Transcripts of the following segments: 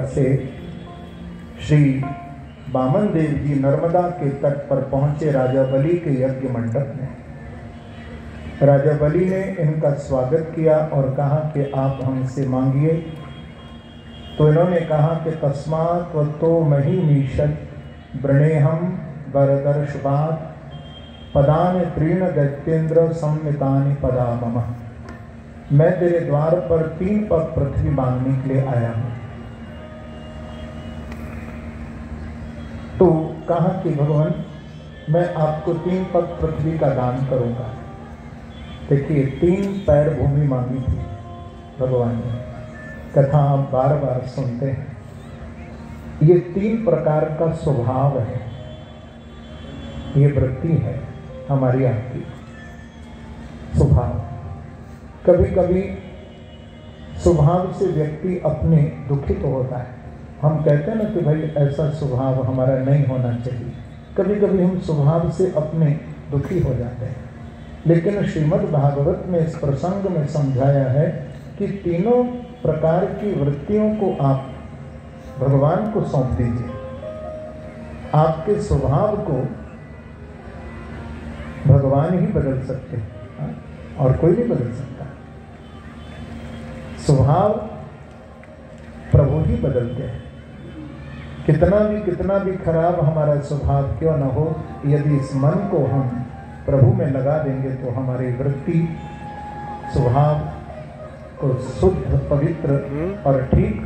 से श्री बामन देव जी नर्मदा के तट पर पहुंचे राजा बलि के यज्ञ मंडप में। राजा बलि ने इनका स्वागत किया और कहा कि आप हमसे मांगिए। तो इन्होंने कहा कि तस्मात् त्वत्तो महीमीषत् वृणेहम वरदर्शवात् पदानि त्रीण दैत्येन्द्र सम्मितानि पदा मम। मैं तेरे द्वार पर 3 पग पृथ्वी मांगने के लिए आया हूं। तो कहा कि भगवान मैं आपको 3 पग पृथ्वी का दान करूंगा। देखिए 3 पैर भूमि मांगी थी भगवान ने। कथा आप बार बार सुनते हैं। ये 3 प्रकार का स्वभाव है, ये वृत्ति है हमारी आपकी स्वभाव। कभी कभी स्वभाव से व्यक्ति अपने दुखित होता है। हम कहते हैं ना कि भाई ऐसा स्वभाव हमारा नहीं होना चाहिए। कभी कभी हम स्वभाव से अपने दुखी हो जाते हैं। लेकिन श्रीमद् भागवत में इस प्रसंग में समझाया है कि तीनों प्रकार की वृत्तियों को आप भगवान को सौंप दीजिए। आपके स्वभाव को भगवान ही बदल सकते हैं और कोई नहीं बदल सकता। स्वभाव प्रभु ही बदलते हैं। कितना भी खराब हमारा स्वभाव क्यों न हो, यदि इस मन को हम प्रभु में लगा देंगे तो हमारी वृत्ति स्वभाव को शुद्ध पवित्र और ठीक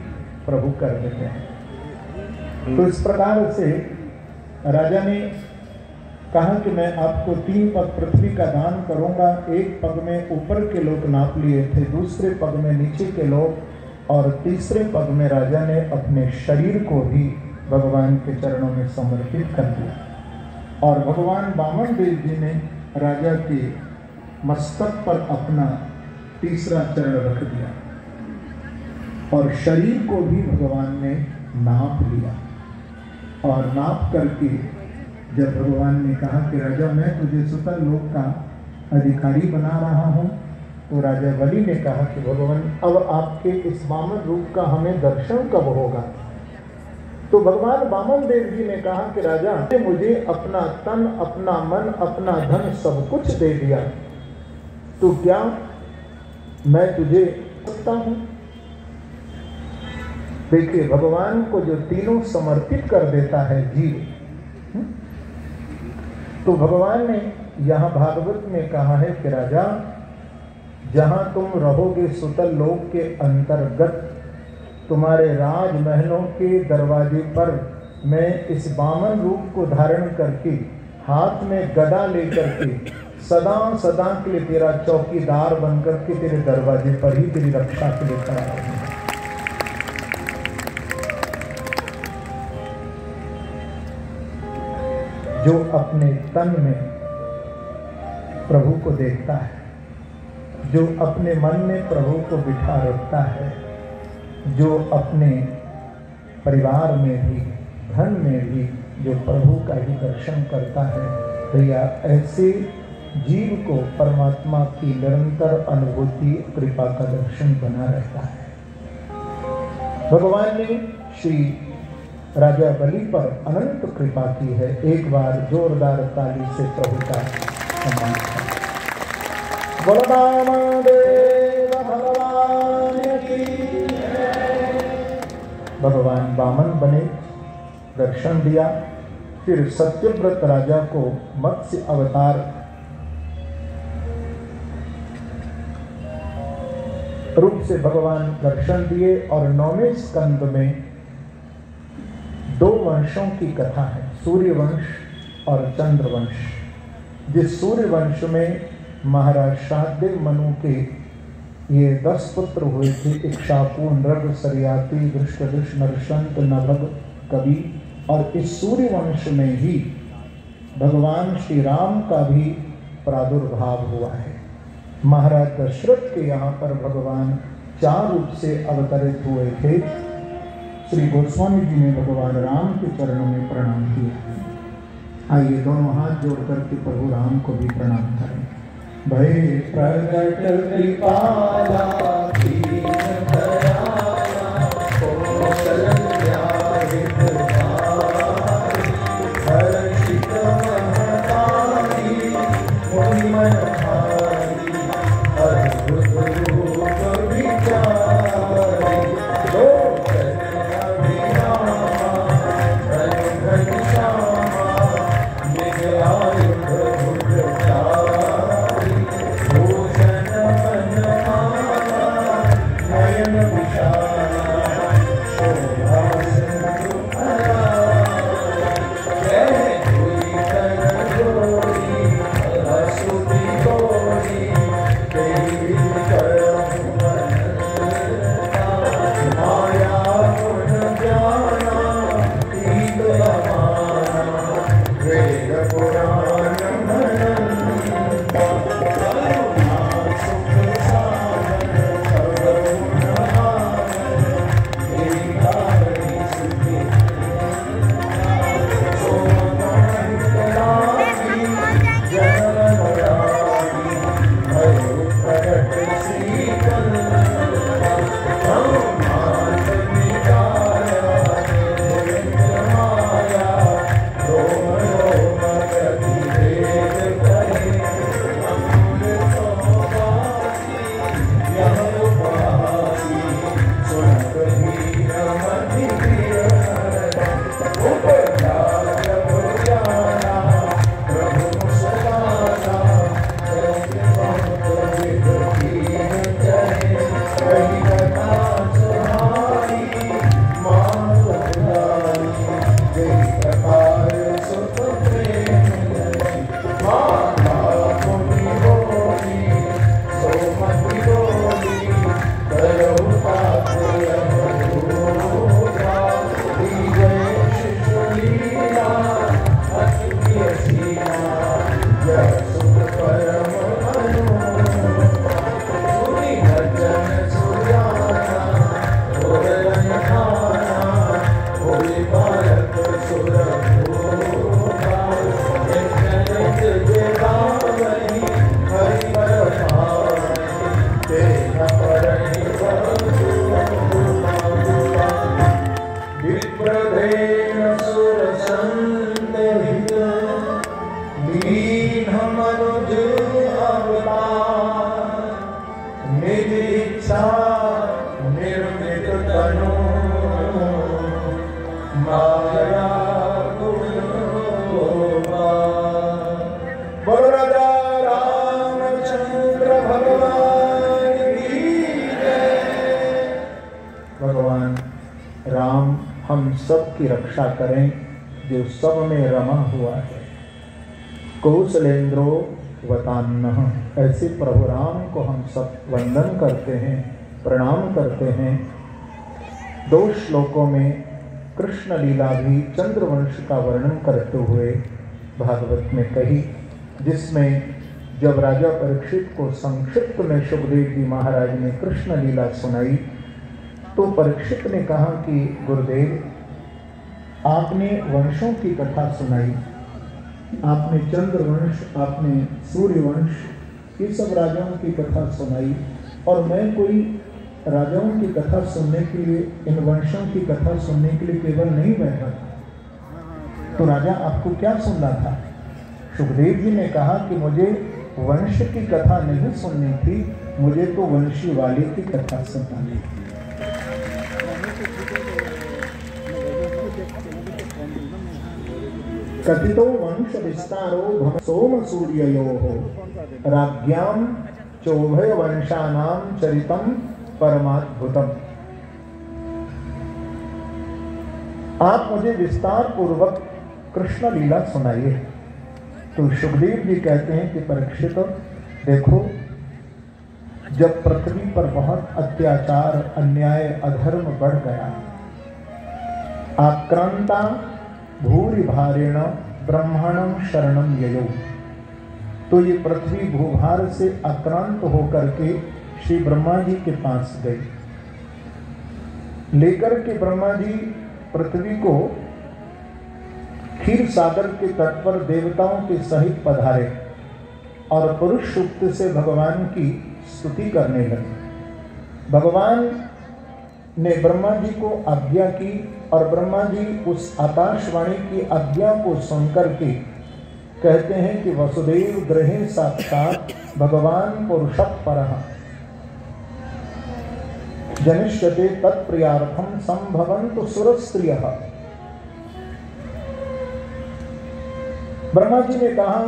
प्रभु कर देते हैं। तो इस प्रकार से राजा ने कहा कि मैं आपको 3 पग पृथ्वी का दान करूंगा। 1 पग में ऊपर के लोग नाप लिए थे, दूसरे पग में नीचे के लोग, और तीसरे पग में राजा ने अपने शरीर को भी भगवान के चरणों में समर्पित कर दिया। और भगवान बामन देव जी ने राजा के मस्तक पर अपना तीसरा चरण रख दिया और शरीर को भी भगवान ने नाप लिया। और नाप करके जब भगवान ने कहा कि राजा मैं तुझे सुतल लोक का अधिकारी बना रहा हूँ, तो राजा बलि ने कहा कि भगवान अब आपके इस वामन रूप का हमें दर्शन कब होगा। तो भगवान वामन देव जी ने कहा कि राजा मुझे अपना तन, अपना मन, अपना धन सब कुछ दे दिया, तो क्या मैं तुझे सकता हूँ। देखिए भगवान को जो तीनों समर्पित कर देता है जीव, तो भगवान ने यहाँ भागवत में कहा है कि राजा जहाँ तुम रहोगे सुतल लोक के अंतर्गत, तुम्हारे राजमहलों के दरवाजे पर मैं इस वामन रूप को धारण करके हाथ में गदा लेकर के सदा सदा के लिए तेरा चौकीदार बनकर के तेरे दरवाजे पर ही तेरी रक्षा के लिए खड़ा रहूंगा। जो अपने तन में प्रभु को देखता है, जो अपने मन में प्रभु को बिठा रखता है, जो अपने परिवार में भी धन में भी जो प्रभु का ही दर्शन करता है, भैया ऐसे जीव को परमात्मा की निरंतर अनुभूति कृपा का दर्शन बना रहता है। भगवान ने श्री राजा बलि पर अनंत कृपा की है। एक बार जोरदार ताली से प्रभु का सम्मान करें। बलरामदेव भगवान की जय। भगवान वामन बने, दर्शन दिया। फिर सत्यव्रत राजा को मत्स्य अवतार रूप से भगवान दर्शन दिए। और 9वें स्कंद में 2 वंशों की कथा है, सूर्यवंश और चंद्रवंश। जिस सूर्यवंश में महाराज शाहदेव मनु के ये 10 पुत्र हुए थे, इक्ष्वाकु, नृग, सरियाती, धृष्टदुष्ट, नरशंत, नभग, कवि। और इस सूर्यवंश में ही भगवान श्री राम का भी प्रादुर्भाव हुआ है। महाराज दशरथ के यहाँ पर भगवान 4 रूप से अवतरित हुए थे। श्री गोस्वामी जी ने भगवान राम के चरणों में प्रणाम किया। आइए दोनों हाथ जोड़ करके प्रभु राम को भी प्रणाम करें। भय प्रगट कृपाला दीन दयाला प्रेम सुर संत हित दीन मनुज अवतार निज इच्छा निर्मित तनु माया गुण बोलो राजा रामचंद्र भगवान की जय। भगवान राम हम सब की रक्षा करें जो सब में रमा हुआ है। कौशलेंद्रो वतान्नः, ऐसे प्रभु राम को हम सब वंदन करते हैं, प्रणाम करते हैं। 2 श्लोकों में कृष्ण लीला भी चंद्रवंश का वर्णन करते हुए भागवत में कही, जिसमें जब राजा परीक्षित को संक्षिप्त में सुखदेव जी महाराज ने कृष्ण लीला सुनाई तो परीक्षित ने कहा कि गुरुदेव, आपने वंशों की कथा सुनाई, आपने चंद्रवंश, आपने सूर्यवंश, ये सब राजाओं की कथा सुनाई, और मैं कोई राजाओं की कथा सुनने के लिए, इन वंशों की कथा सुनने के लिए केवल नहीं बैठा था। तो राजा आपको क्या सुनना था? सुखदेव जी ने कहा कि मुझे वंश की कथा नहीं सुननी थी, मुझे तो वंशी वाले की कथा सुननी थी। कथितो वंश विस्तारो भव सोम सूर्ययोः राज्ञां चोभय वंशानां चरितम परमाद्भुतम। आप मुझे विस्तार पूर्वक कृष्ण लीला सुनाइए। तो सुखदेव जी कहते हैं कि परीक्षित देखो, जब पृथ्वी पर बहुत अत्याचार, अन्याय, अधर्म बढ़ गया, आक्रांता भूरि भारेण ब्रह्मणं शरणं ययौ, तो ये पृथ्वी भूभार से आक्रांत होकर के श्री ब्रह्मा जी के पास गई। लेकर के ब्रह्मा जी पृथ्वी को क्षीर सागर के तट पर देवताओं के सहित पधारे और पुरुष सूक्त से भगवान की स्तुति करने लगे। भगवान ने ब्रह्मा जी को आज्ञा की और ब्रह्मा जी उस आकाशवाणी की आज्ञा को सुनकर के कहते हैं कि वसुदेव गृहे साक्षात् भगवान पुरुषः परः जनिष्यते तत्प्रियार्थम संभवन्तु सुरस्त्रियः। ब्रह्मा जी ने कहा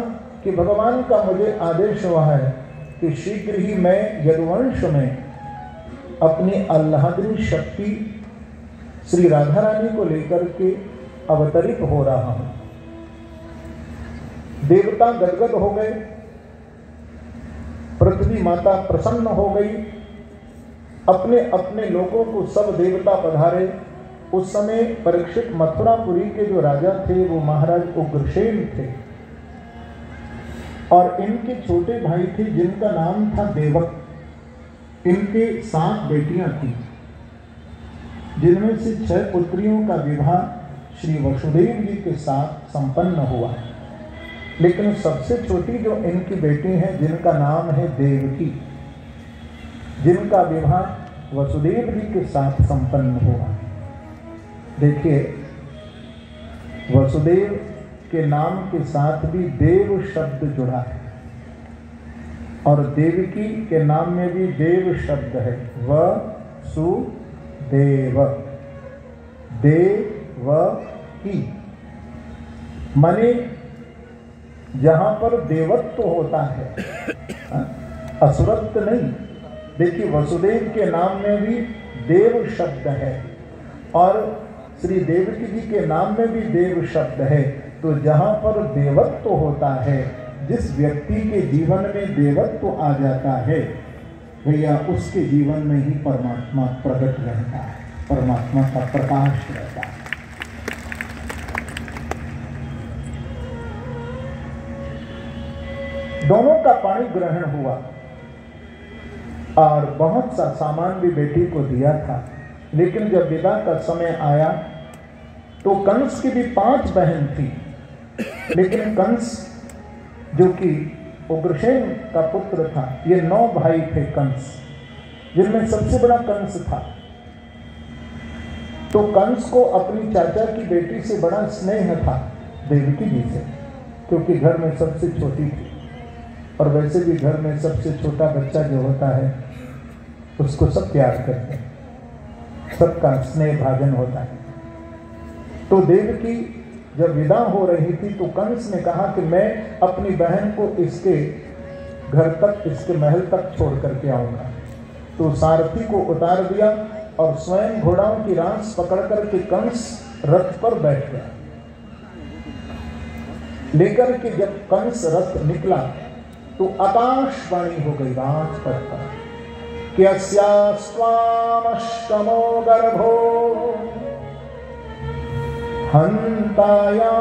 कि भगवान का मुझे आदेश हुआ है कि शीघ्र ही मैं यदुवंश में अपनी आह्लादनी शक्ति श्री राधा रानी को लेकर के अवतरित हो रहा हूं। देवता गदगद हो गए, पृथ्वी माता प्रसन्न हो गई, अपने अपने लोगों को सब देवता पधारे। उस समय परीक्षित मथुरापुरी के जो राजा थे वो महाराज उग्रसेन थे, और इनके छोटे भाई थे जिनका नाम था देवक। इनके 7 बेटियां थी, जिनमें से 6 पुत्रियों का विवाह श्री वसुदेव जी के साथ संपन्न हुआ। लेकिन सबसे छोटी जो इनकी बेटी है, जिनका नाम है देवकी, जिनका विवाह वसुदेव जी के साथ संपन्न हुआ। देखिए, वसुदेव के नाम के साथ भी देव शब्द जुड़ा है, और देवकी के नाम में भी देव शब्द है। वसुदेव, देवकी, माने जहां पर देवत्व होता है, असुरत्व नहीं। देखिए, वसुदेव के नाम में भी देव शब्द है और श्री देवकी जी के नाम में भी देव शब्द है। तो जहां पर देवत्व होता है, जिस व्यक्ति के जीवन में देवत्व आ जाता है, भैया उसके जीवन में ही परमात्मा प्रकट रहता है, परमात्मा का प्रकाश रहता है। दोनों का पाणी ग्रहण हुआ और बहुत सा सामान भी बेटी को दिया था। लेकिन जब विदा का समय आया तो कंस की भी 5 बहन थी, लेकिन कंस जो कि उग्रसेन का पुत्र था, ये 9 भाई थे कंस, जिनमें सबसे बड़ा कंस था। तो कंस को अपनी चाचा की बेटी से बड़ा स्नेह था, देवकी जी से, क्योंकि घर में सबसे छोटी थी। और वैसे भी घर में सबसे छोटा बच्चा जो होता है उसको सब प्यार करते हैं, सबका स्नेह भाजन होता है। तो देवकी जब विदा हो रही थी तो कंस ने कहा कि मैं अपनी बहन को इसके घर तक, इसके महल तक छोड़ करके आऊंगा। तो सारथी को उतार दिया और स्वयं घोड़ाओं की रास पकड़ करके कंस रथ पर बैठ गया। लेकर के जब कंस रथ निकला तो आकाशवाणी हो गई राजपथ पर कि अस्यास्त्वामष्टमो गर्भो हंतायाम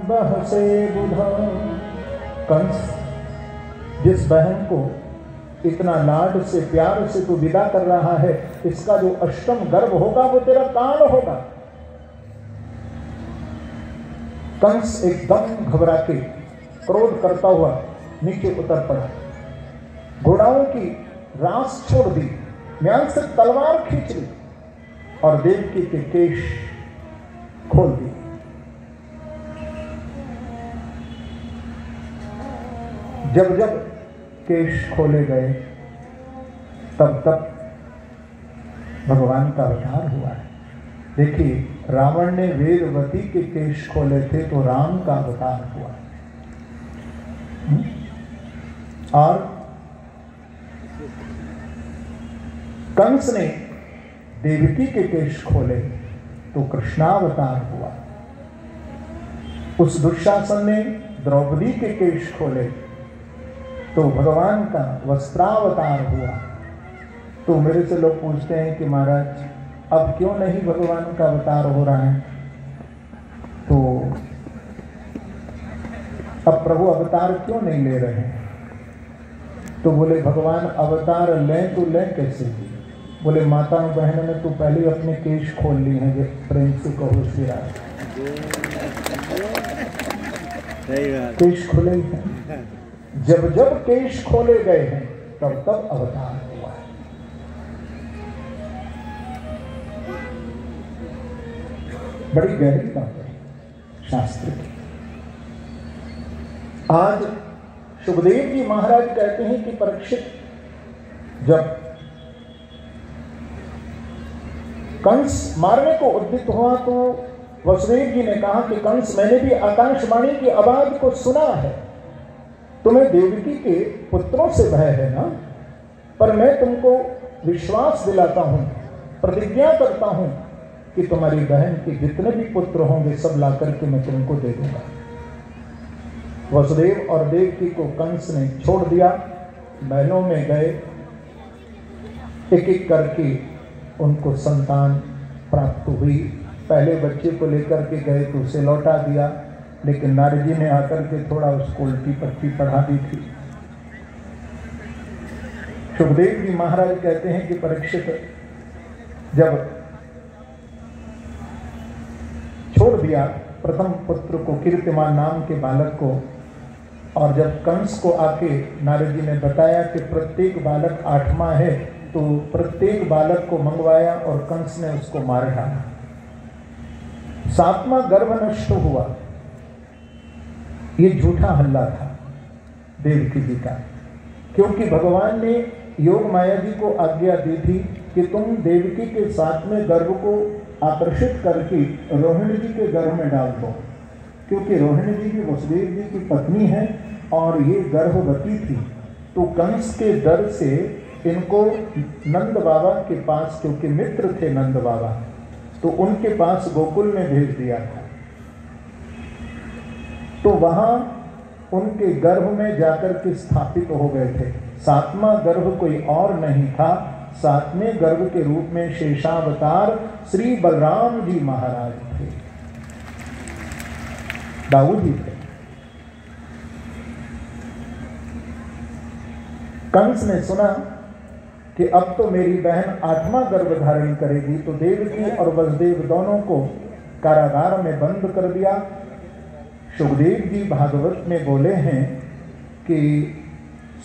बहसे बुधा। कंस, जिस बहन को इतना लाड से प्यार से तू विदा कर रहा है, इसका जो अष्टम गर्भ होगा वो तेरा काल होगा। कंस एकदम घबरा के क्रोध करता हुआ नीचे उतर पड़ा, घोड़ाओं की रास छोड़ दी, म्यान से तलवार खींच ली और देवकी के केश खोल दिए। जब जब केश खोले गए तब तब भगवान का अवतार हुआ है। देखिए, रावण ने वेदवती के केश खोले थे तो राम का अवतार हुआ। और कंस ने देवकी के केश खोले तो कृष्णावतार हुआ। उस दुशासन ने द्रौपदी के केश खोले तो भगवान का वस्त्रावतार हुआ। तो मेरे से लोग पूछते हैं कि महाराज अब क्यों नहीं भगवान का अवतार हो रहा है? तो अब प्रभु अवतार क्यों नहीं ले रहे हैं? तो बोले भगवान अवतार लें तो लें कैसे? बोले माता बहनों ने तो पहले अपने केश खोल लिए हैं, प्रेम से कहो श्री राम। केश खुले ही हैं। जब जब केश खोले गए हैं तब तब अवतार हुआ है। बड़ी गहरी बात है शास्त्र की। आज सुखदेव जी महाराज कहते हैं कि परीक्षित, जब कंस मारने को उद्यत हुआ तो वसुदेव जी ने कहा कि कंस, मैंने भी आकाशवाणी की आवाज को सुना है, तुम्हें देवकी के पुत्रों से भय है ना, पर मैं तुमको विश्वास दिलाता हूं, प्रतिज्ञा करता हूं कि तुम्हारी बहन के जितने भी पुत्र होंगे सब ला करके मैं तुमको दे दूंगा। वसुदेव और देवकी को कंस ने छोड़ दिया, महलों में गए, एक एक करके उनको संतान प्राप्त हुई। पहले बच्चे को लेकर के गए तो उसे लौटा दिया, लेकिन नारद जी ने आकर के थोड़ा उसको उल्टी पट्टी पढ़ा दी थी। सुखदेव जी महाराज कहते हैं कि परीक्षित, जब छोड़ दिया प्रथम पुत्र को, कीर्तिमान नाम के बालक को, और जब कंस को आके नारद जी ने बताया कि प्रत्येक बालक 8वां है, तो प्रत्येक बालक को मंगवाया और कंस ने उसको मार डाला। 7वां गर्भ नष्ट हुआ। ये झूठा हल्ला था देवकी जी का, क्योंकि भगवान ने योग माया जी को आज्ञा दी थी कि तुम देवकी के 7वें गर्भ को आकर्षित करके रोहिणी जी के गर्भ में डाल दो, क्योंकि रोहिणी जी भी वसुदेव जी की पत्नी है और ये गर्भवती थी। तो कंस के डर से इनको नंद बाबा के पास, क्योंकि मित्र थे नंद बाबा, तो उनके पास गोकुल में भेज दिया था। तो वहां उनके गर्भ में जाकर के स्थापित हो गए थे। 7वां गर्भ कोई और नहीं था, 7वें गर्भ के रूप में शेषावतार श्री बलराम जी महाराज थे, दाऊद जी थे। कंस ने सुना कि अब तो मेरी बहन 8वां गर्भ धारण करेगी, तो देवकी और वसुदेव दोनों को कारागार में बंद कर दिया। सुखदेव जी भागवत में बोले हैं कि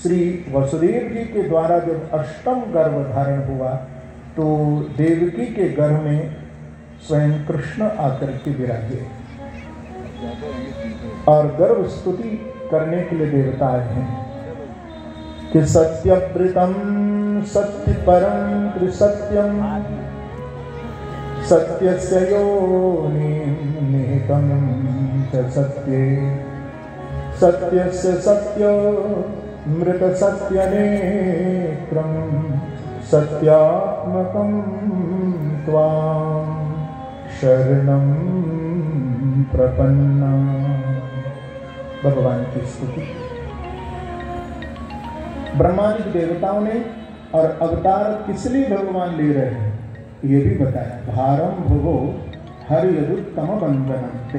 श्री वसुदेव जी के द्वारा जब अष्टम गर्भ धारण हुआ तो देवकी के गर्भ में स्वयं कृष्ण आकर के विराजे और गर्व स्तुति करने के लिए देवता आए हैं कि सत्यव्रतम सत्य परम त्रिसत्यम सत्यस्य योनिं निहितं च सत्ये सत्यस्य सत्य मृत सत्य नेत्रं सत्यात्मकं त्वां शरणं प्रपन्ना। भगवान की स्तुति। ब्रह्मादि देवताओं ने और अवतार किस लिए भगवान ले रहे हैं ये भी बताया। भारम भुवो हरियदुत्तम बंधनंते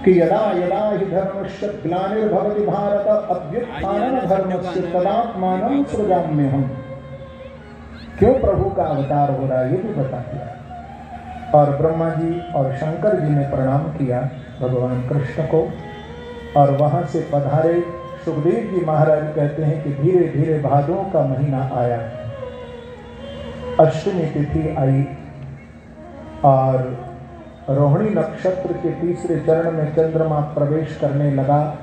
कि यदा यदा हि धर्मस्य ग्लानिर्भवति भारत अभ्युत्थानं धर्मस्य तदात्मानं सृजाम्यहम्। क्यों प्रभु का अवतार हो रहा है ये भी बता दिया। और ब्रह्मा जी और शंकर जी ने प्रणाम किया भगवान कृष्ण को और वहां से पधारे सुखदेव जी महाराज कहते हैं कि धीरे धीरे भादों का महीना आया, अष्टमी तिथि आई और रोहिणी नक्षत्र के तीसरे चरण में चंद्रमा प्रवेश करने लगा।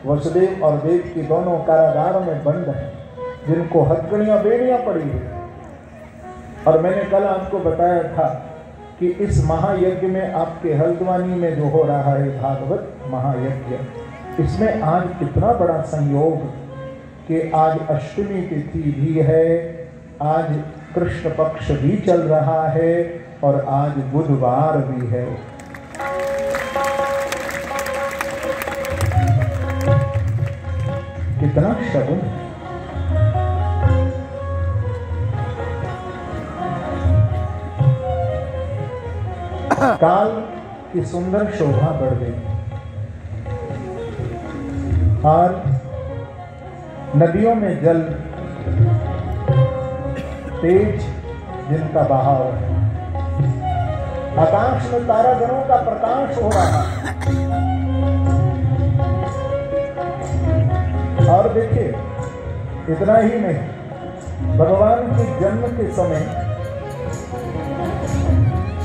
वसुदेव और देव की दोनों कारागारों में बंद हैं जिनको हथकड़ियां बेड़ियां पड़ी हुई। और मैंने कल आपको बताया था कि इस महायज्ञ में आपके हल्द्वानी में जो हो रहा है भागवत महायज्ञ, इसमें आज कितना बड़ा संयोग कि आज अष्टमी तिथि भी है, आज कृष्ण पक्ष भी चल रहा है और आज बुधवार भी है। कितना शगुन। काल की सुंदर शोभा बढ़ गई और नदियों में जल तेज जिनका बहाव है, आकाश में तारागणों का प्रकाश हो रहा है। और देखिए इतना ही नहीं, भगवान के जन्म के समय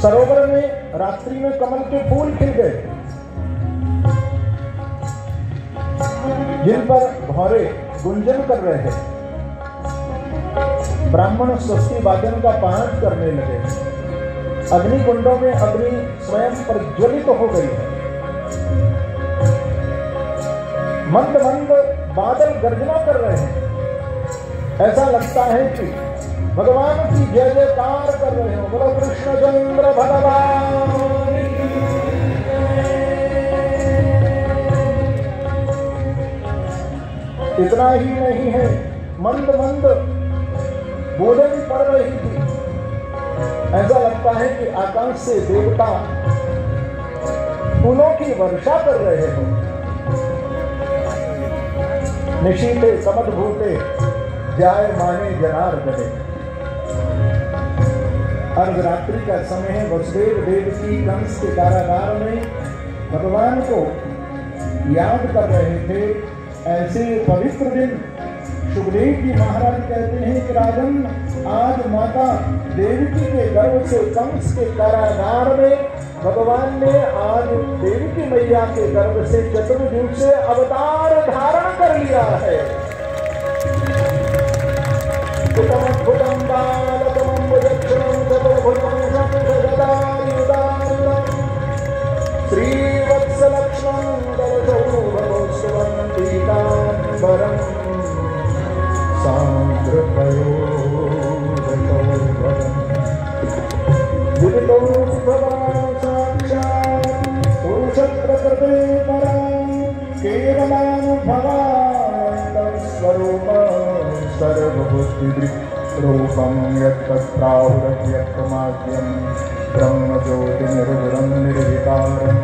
सरोवर में रात्रि में कमल के फूल खिल गए जिन पर भौरे गुंजन कर रहे हैं। ब्राह्मण स्वस्ति वादन का पाठ करने लगे। अग्नि कुंडों में अग्नि स्वयं प्रज्वलित हो गई है। मंद मंद बादल गर्जना कर रहे हैं। ऐसा लगता है कि भगवान की जय जयकार कर रहे हो। बोलो कृष्णचंद्र भगवान। इतना ही नहीं है, मंद मंद बूंदें भी पड़ रही थी। ऐसा लगता है कि आकाश से देवता फूलों की वर्षा कर रहे हो। निशीते समद्भूते जाय माने जनार्दने। अर्धरात्रि का समय है। वसुदेव देव की कंस के कारागार में भगवान को याद कर रहे थे। ऐसे पवित्र दिन सुखदेव जी महाराज कहते हैं कि राजन, आज माता देवकी के गर्भ से कंस के कारागार में भगवान ने आज देवकी मैया के गर्भ से चतुर्युग से अवतार धारण कर लिया है। रूपम यत्तत्राहुरव्यक्तमाद्यं ब्रह्मज्योतिर्निर्गुणं निर्विकारं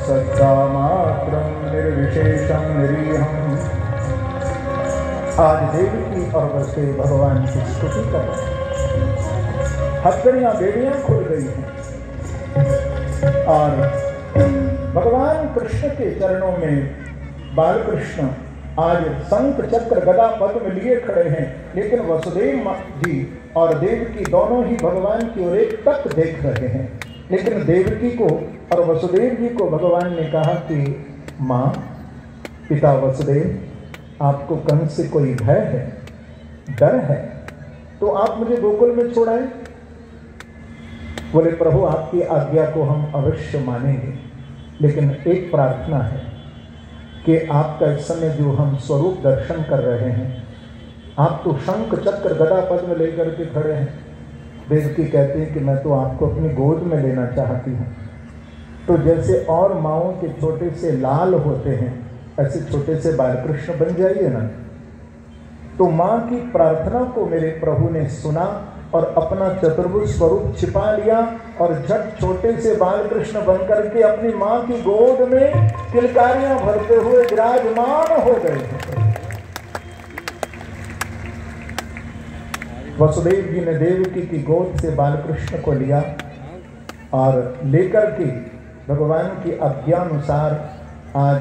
सत्तामात्रं निर्विशेषं निरीहम्। आज देवकी और वसुदेव भगवान की स्तुति कर रहे हैं। हथकड़ियां बेड़ियां खुल गई हैं और भगवान कृष्ण के चरणों में बाल कृष्ण आज शंख चक्र गदा पद्म लिए खड़े हैं। लेकिन वसुदेव जी और देवकी दोनों ही भगवान की ओर एक टक देख रहे हैं। लेकिन देवकी को और वसुदेव जी को भगवान ने कहा कि माँ, पिता वसुदेव, आपको कंस से कोई भय है, डर है, तो आप मुझे गोकुल में छोड़ाएं। बोले प्रभु, आपकी आज्ञा को हम अवश्य मानेंगे, लेकिन एक प्रार्थना है कि आपका इस समय जो हम स्वरूप दर्शन कर रहे हैं, आप तो शंख चक्र गदा पद्म लेकर के खड़े हैं। देवकी कहते हैं कि मैं तो आपको अपनी गोद में लेना चाहती हूँ। तो जैसे और माओं के छोटे से लाल होते हैं, ऐसे छोटे से बालकृष्ण बन जाइए ना। तो माँ की प्रार्थना को मेरे प्रभु ने सुना और अपना चतुर्भुज स्वरूप छिपा लिया और झट छोटे से बालकृष्ण बनकर के अपनी माँ की गोद में किलकारियां भरते हुए विराजमान हो गए। वसुदेव जी ने देवकी की गोद से बालकृष्ण को लिया और लेकर के भगवान की आज्ञानुसार आज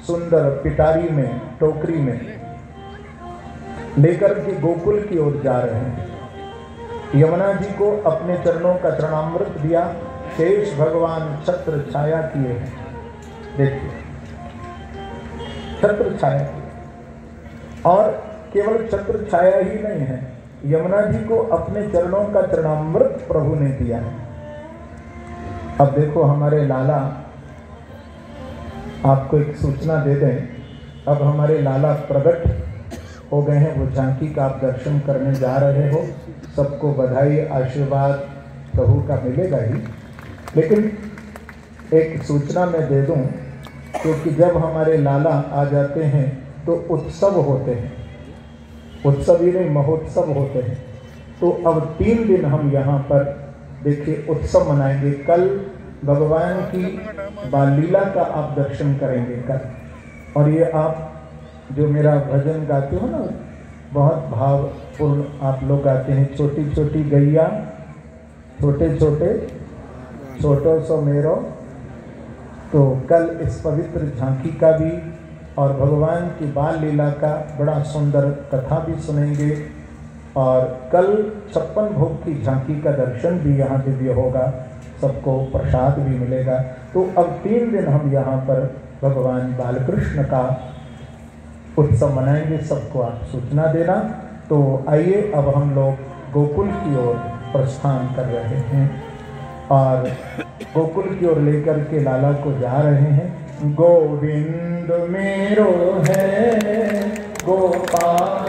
सुंदर पिटारी में, टोकरी में लेकर के गोकुल की ओर जा रहे हैं। यमुना जी को अपने चरणों का चरणामृत दिया, शेष भगवान छत्र छाया किए हैं। देखिए, छत्र छाया, और केवल छत्र छाया ही नहीं है, यमुना जी को अपने चरणों का चरणामृत प्रभु ने दिया है। अब देखो, हमारे लाला, आपको एक सूचना दे दें, अब हमारे लाला प्रकट हो गए हैं। वो झांकी का आप दर्शन करने जा रहे हो, सबको बधाई आशीर्वाद प्रभु का मिलेगा ही। लेकिन एक सूचना मैं दे दूं, क्योंकि जब हमारे लाला आ जाते हैं तो उत्सव होते हैं, उत्सव ही नहीं महोत्सव होते हैं। तो अब 3 दिन हम यहाँ पर देखिए उत्सव मनाएंगे। कल भगवान की बाल लीला का आप दर्शन करेंगे कल, और ये आप जो मेरा भजन गाते हो ना, बहुत भावपूर्ण आप लोग गाते हैं, छोटी छोटी गैया छोटे छोटे छोटो सो मेरो। तो कल इस पवित्र झांकी का भी और भगवान की बाल लीला का बड़ा सुंदर कथा भी सुनेंगे, और कल 56 भोग की झांकी का दर्शन भी यहाँ दिव्य होगा, सबको प्रसाद भी मिलेगा। तो अब 3 दिन हम यहाँ पर भगवान बालकृष्ण का उत्सव मनाएंगे, सबको आप सूचना देना। तो आइए, अब हम लोग गोकुल की ओर प्रस्थान कर रहे हैं और गोकुल की ओर लेकर के लाला को जा रहे हैं। गोविंद मेरो है, गोपाल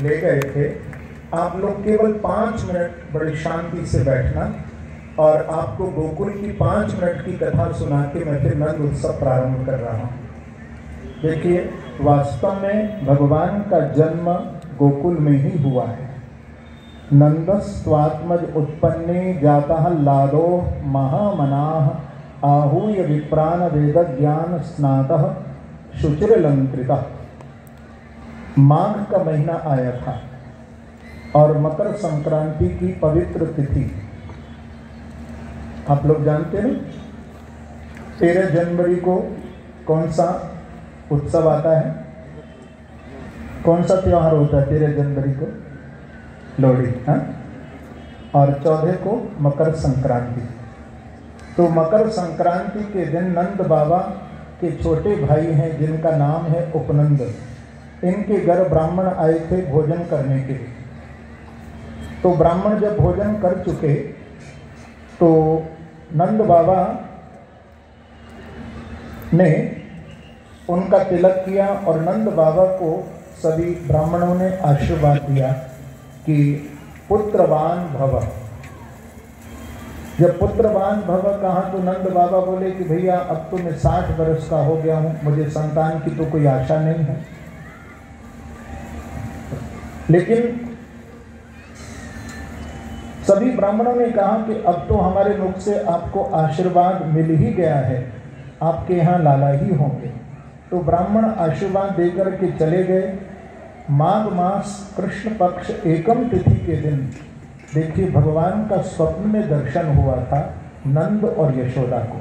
मेरो है, आप लोग केवल 5 मिनट बड़ी शांति से बैठना, और आपको गोकुल की 5 मिनट की कथा सुना के मैं फिर नंद उत्सव प्रारंभ कर रहा हूँ। देखिए, वास्तव में भगवान का जन्म गोकुल में ही हुआ है। नंदस्त्वात्मज उत्पन्ने जाता लादो महामनाः आहूय विप्रान वेद ज्ञान स्नातः शुचिरलंकृतः। माघ का महीना आया था और मकर संक्रांति की पवित्र तिथि आप लोग जानते हैं। 13 जनवरी को कौन सा उत्सव आता है, कौन सा त्योहार होता है 13 जनवरी को? लोहड़ी, हाँ। और 14 को मकर संक्रांति। तो मकर संक्रांति के दिन नंद बाबा के छोटे भाई हैं जिनका नाम है उपनंद, इनके घर ब्राह्मण आए थे भोजन करने के लिए। तो ब्राह्मण जब भोजन कर चुके तो नंद बाबा ने उनका तिलक किया और नंद बाबा को सभी ब्राह्मणों ने आशीर्वाद दिया कि पुत्रवान भव। जब पुत्रवान भव कहा तो नंद बाबा बोले कि भैया अब तो मैं 60 वर्ष का हो गया हूं, मुझे संतान की तो कोई आशा नहीं है। लेकिन सभी ब्राह्मणों ने कहा कि अब तो हमारे मुख से आपको आशीर्वाद मिल ही गया है, आपके यहाँ लाला ही होंगे। तो ब्राह्मण आशीर्वाद देकर के चले गए। माघ मास कृष्ण पक्ष एकम तिथि के दिन देखिए भगवान का स्वप्न में दर्शन हुआ था नंद और यशोदा को,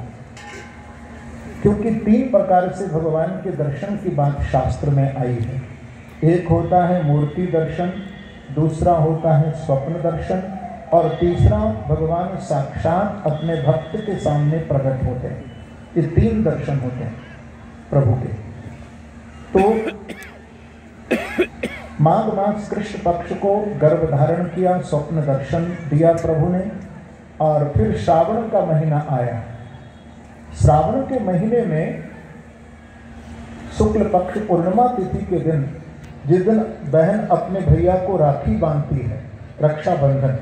क्योंकि 3 प्रकार से भगवान के दर्शन की बात शास्त्र में आई है। एक होता है मूर्ति दर्शन, दूसरा होता है स्वप्न दर्शन और तीसरा भगवान साक्षात अपने भक्त के सामने प्रकट होते हैं। ये 3 दर्शन होते हैं प्रभु के। तो माघ मास कृष्ण पक्ष को गर्भ धारण किया, स्वप्न दर्शन दिया प्रभु ने। और फिर श्रावण का महीना आया। श्रावण के महीने में शुक्ल पक्ष पूर्णिमा तिथि के दिन, जिस दिन बहन अपने भैया को राखी बांधती है, रक्षाबंधन,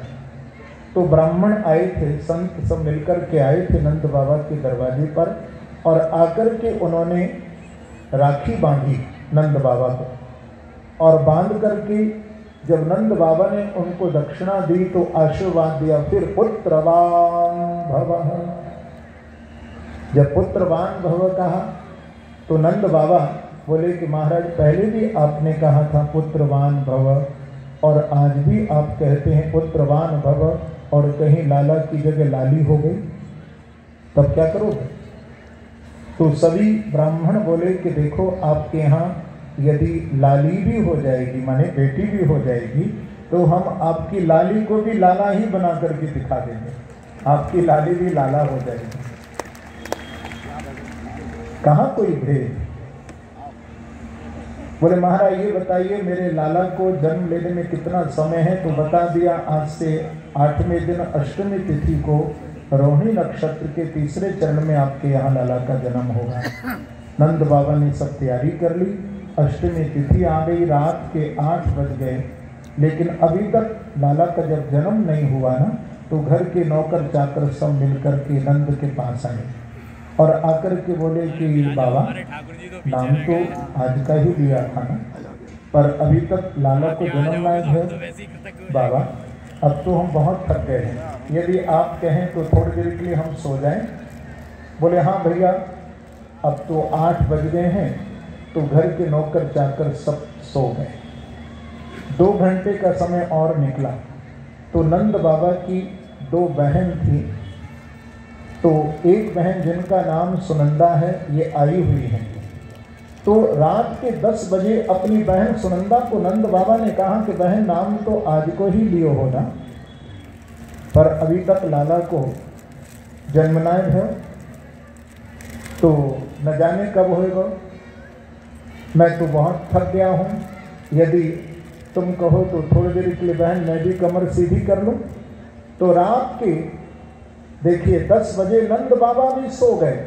तो ब्राह्मण आए थे, संत सब मिलकर के आए थे नंद बाबा के दरवाजे पर और आकर के उन्होंने राखी बांधी नंद बाबा को। और बांध करके जब नंद बाबा ने उनको दक्षिणा दी तो आशीर्वाद दिया, फिर पुत्रवान भव। जब पुत्रवान भव कहा तो नंद बाबा बोले कि महाराज पहले भी आपने कहा था पुत्रवान भव और आज भी आप कहते हैं पुत्रवान भव और कहीं लाला की जगह लाली हो गई, तब क्या करोगे? तो सभी ब्राह्मण बोले कि देखो आपके यहाँ यदि लाली भी हो जाएगी, माने बेटी भी हो जाएगी, तो हम आपकी लाली को भी लाला ही बना करके दिखा देंगे, आपकी लाली भी लाला हो जाएगी। कहाँ कोई भेद? बोले महाराज ये बताइए मेरे लाला को जन्म लेने में कितना समय है? तो बता दिया आज से 8वें दिन अष्टमी तिथि को रोहिणी नक्षत्र के 3रे चरण में आपके यहाँ लाला का जन्म होगा। नंद बाबा ने सब तैयारी कर ली। अष्टमी तिथि आ गई, रात के 8 बज गए, लेकिन अभी तक लाला का जब जन्म नहीं हुआ ना, तो घर के नौकर चाकर सब मिलकर के नंद के पास आए और आकर के बोले कि बाबा नाम तो आज का ही लिया था ना, पर अभी तक लाला को जन्म लायक है। बाबा अब तो हम बहुत थक गए हैं, यदि आप कहें तो थोड़ी देर के लिए हम सो जाएं। बोले हाँ भैया अब तो 8 बज गए हैं। तो घर के नौकर चाकर सब सो गए। 2 घंटे का समय और निकला तो नंद बाबा की 2 बहन थी। तो एक बहन जिनका नाम सुनंदा है ये आई हुई है। तो रात के 10 बजे अपनी बहन सुनंदा को नंद बाबा ने कहा कि बहन नाम तो आज को ही लियो हो ना, पर अभी तक लाला को जन्मनायक है, तो न जाने कब होएगा। मैं तो बहुत थक गया हूँ, यदि तुम कहो तो थोड़ी देर के लिए बहन मैं भी कमर सीधी कर लूँ। तो रात के देखिए 10 बजे नंद बाबा भी सो गए।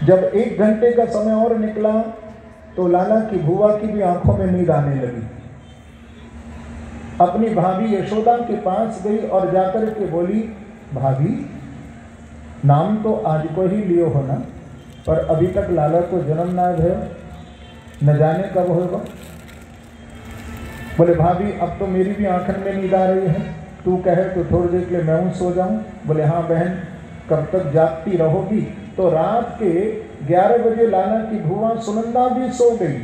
जब 1 घंटे का समय और निकला तो लाला की बुआ की भी आंखों में नींद आने लगी। अपनी भाभी यशोदा के पास गई और जाकर के बोली भाभी नाम तो आज को ही लियो हो ना, पर अभी तक लाला को जन्म ना है, न जाने कब होगा। बोले भाभी अब तो मेरी भी आंखन में नींद आ रही है, तू कहे तो थोड़ी देर के लिए मैं सो जाऊं। बोले हाँ बहन कब तक जागती रहोगी। तो रात के 11 बजे लाला की भुआ सुनंदा भी सो गई।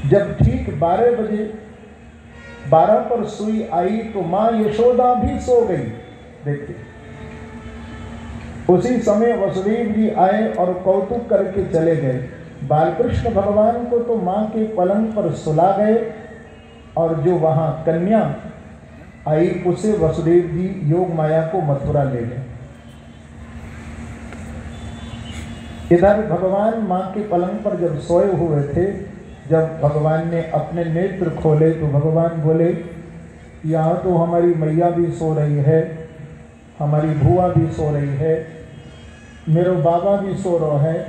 जब ठीक 12 बजे 12 पर सुई आई तो मां यशोदा भी सो गई। देखिए, उसी समय वसुदेव जी आए और कौतुक करके चले गए। बालकृष्ण भगवान को तो मां के पलंग पर सुला गए और जो वहां कन्या आई उसे वसुदेव जी योग माया को मथुरा ले गए। इधर भगवान मां के पलंग पर जब सोए हुए थे, जब भगवान ने अपने नेत्र खोले तो भगवान बोले, यहाँ तो हमारी मैया भी सो रही है, हमारी भुआ भी सो रही है, मेरे बाबा भी सो रहे हैं,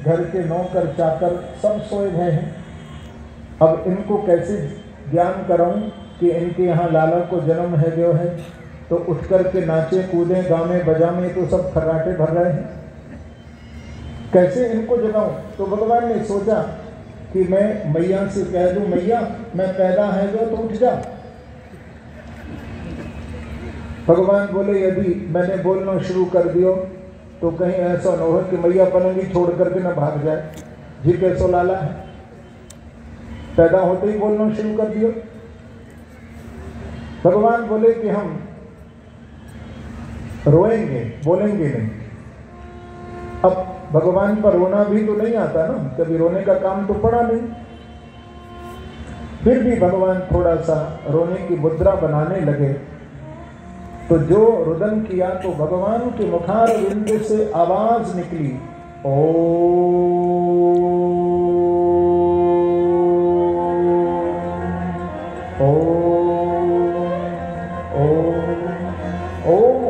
घर के नौकर चाकर सब सोए गए हैं। अब इनको कैसे ज्ञान कराऊं कि इनके यहाँ लाला को जन्म है जो है, तो उठ कर के नाचे कूदे गामे बजामे तो सब खर्राटे भर रहे हैं, कैसे इनको जगाऊं? तो भगवान ने सोचा कि मैं मैया से कह दूं, मैया मैं पैदा है जो तो उठ जा। भगवान बोले यदि मैंने बोलना शुरू कर दियो तो कहीं ऐसा न हो कि मैया पलंगी छोड़ करके न भाग जाए, जी कैसो लाला है, पैदा होते ही बोलना शुरू कर दियो। भगवान बोले कि हम रोएंगे, बोलेंगे नहीं। अब भगवान पर रोना भी तो नहीं आता ना, कभी रोने का काम तो पड़ा नहीं। फिर भी भगवान थोड़ा सा रोने की मुद्रा बनाने लगे, तो जो रुदन किया तो भगवान के मुखार बिंदु से आवाज निकली, ओ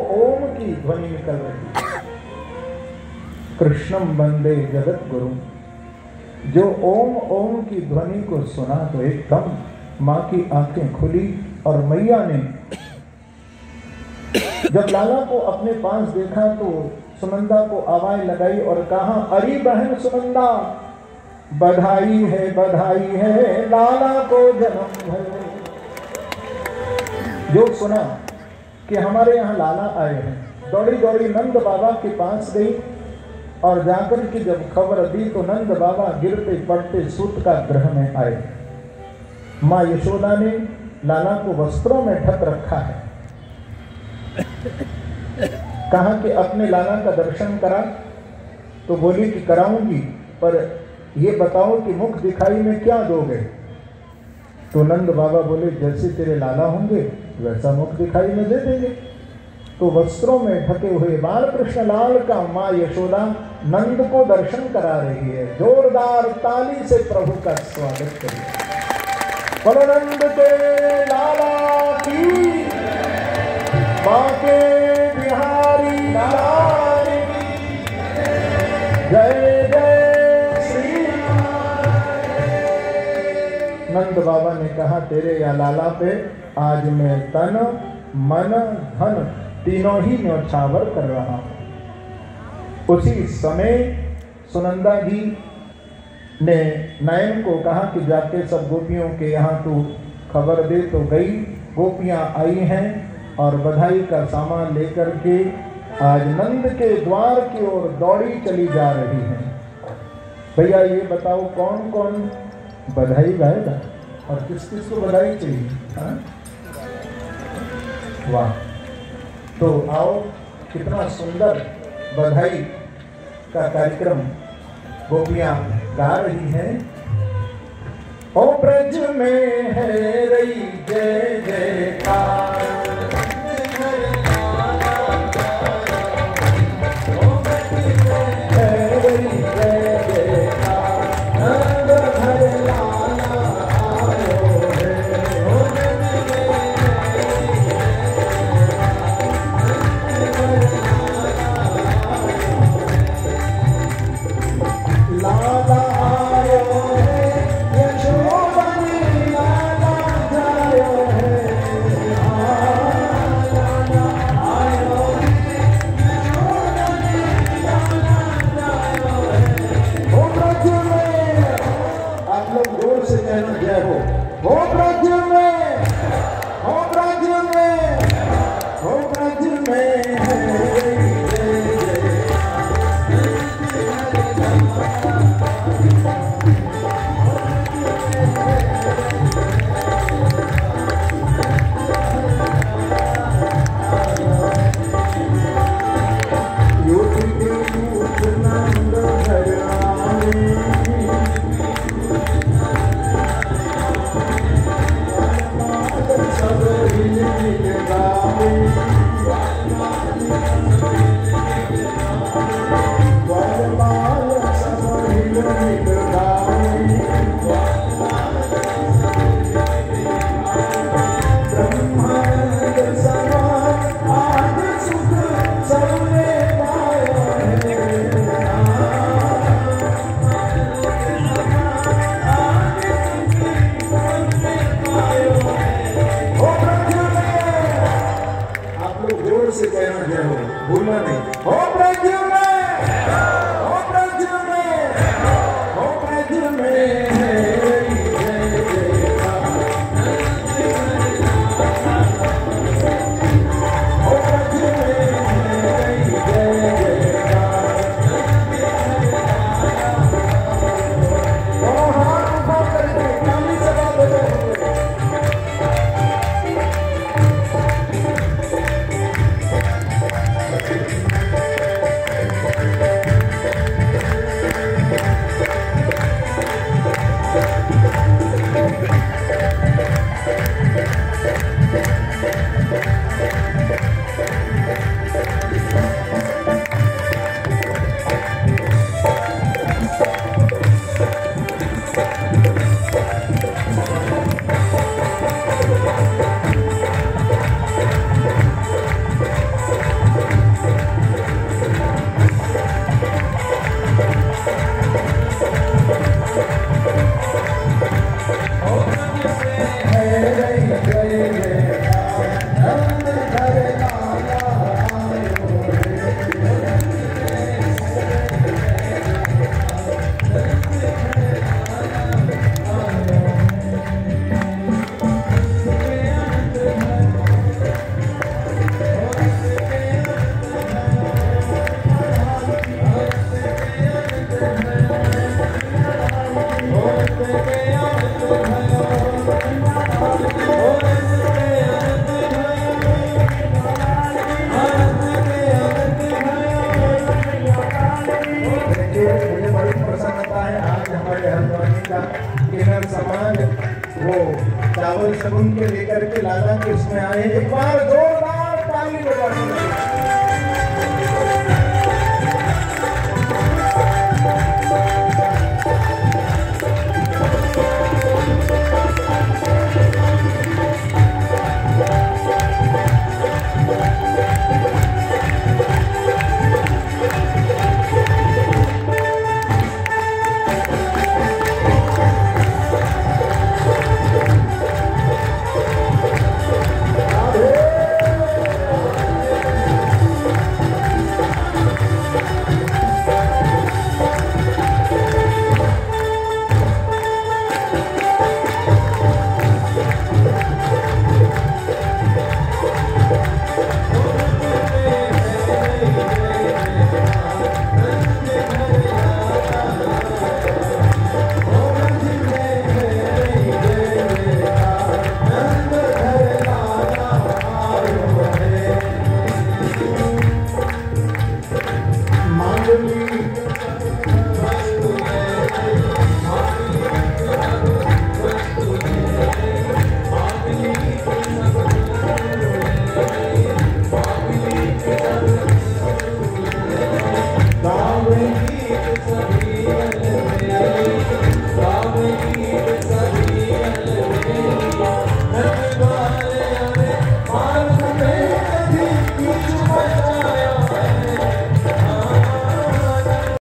ओम की ध्वनि निकल रही। कृष्णम वंदे जगत गुरु। जो ओम ओम की ध्वनि को सुना तो एकदम मां की आंखें खुली और मैया ने जब लाला को अपने पास देखा तो सुनंदा को आवाज लगाई और कहा, अरे बहन सुनंदा, बधाई है लाला को जन्म है। जो सुना कि हमारे यहाँ लाला आए हैं, दौड़ी दौड़ी नंद बाबा के पास गई और जाकर के जब खबर दी तो नंद बाबा गिरते पड़ते सूत का ग्रह में आए। माँ यशोदा ने लाला को वस्त्रों में ढक रखा है, कहा कि अपने लाला का दर्शन करा, तो बोली कि कराऊंगी, पर ये बताओ कि मुख दिखाई में क्या दोगे? तो नंद बाबा बोले, जैसे तेरे लाला होंगे वैसा मुख दिखाई में दे देंगे। तो वस्त्रों में ढके हुए बाल कृष्ण लाल का माँ यशोदा नंद को दर्शन करा रही है। जोरदार ताली से प्रभु का स्वागत करिए। बोलो नंद के लाला की, माँ के बिहारी लाल की जय जय श्री। नंद बाबा ने कहा, तेरे या लाला पे आज मैं तन मन धन तीनों ही न्यौछावर कर रहा हूं। उसी समय सुनंदा जी ने नयन को कहा कि जाके सब गोपियों के यहाँ तू खबर दे। तो गई, गोपियां आई हैं और बधाई का सामान लेकर के आज नंद के द्वार की ओर दौड़ी चली जा रही हैं। भैया ये बताओ कौन कौन बधाई गाएगा और किस किस को बधाई चाहिए? हाँ? वाह, तो आओ, कितना सुंदर बधाई का कार्यक्रम गोपियां गा रही हैं। ओ ब्रज में है रही जय जयकार, लोग जोर से कहना जय हो, भूलना नहीं। हो प्रद्युम्न, हो प्रद्युम्न, हो प्रद्युम्न, समाज वो चावल सगुन के लेकर के लादा के उसमें आए। एक बार दो